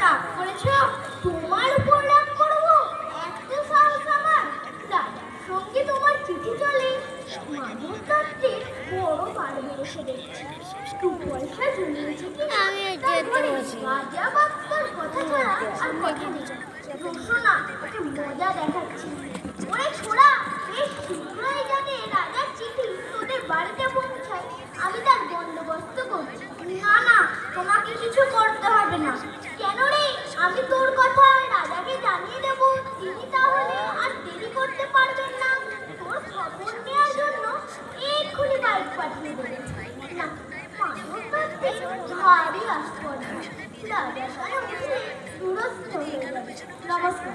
রাগ করেছো? তোমার উপর রাগ করবো? এত সাহস আমার? দাদার সঙ্গে তোমার চিঠি চলে, মাধব দত্তের বড় পারবে এসে দেখছি। দু পয়সা জমিয়েছে কিনা রাজা বাক্তার কথা ছাড়া আর কথা নেই। রোশনা ওকে মজা দেখাচ্ছি। ওরে ছোড়া, বেশ শীঘ্রই যাতে রাজার চিঠি তোদের বাড়িতে পৌঁছায় আমি তার বন্দোবস্ত করছি। না না, তোমাকে কিছু করতে হবে না। কেন রে? আমি তোর কথা রাজাকে জানিয়ে দেবো, তিনি তাহলে আর দেরি করতে পারবেন না। তোর খবর নেওয়ার জন্য এক্ষুনি বাইক পাঠিয়ে দেবে। না, মানব দত্তের ভারী আস্পর্ধা। রাজার সাথে উঠলে দুরস্ত হয়ে যাবে। নমস্কার।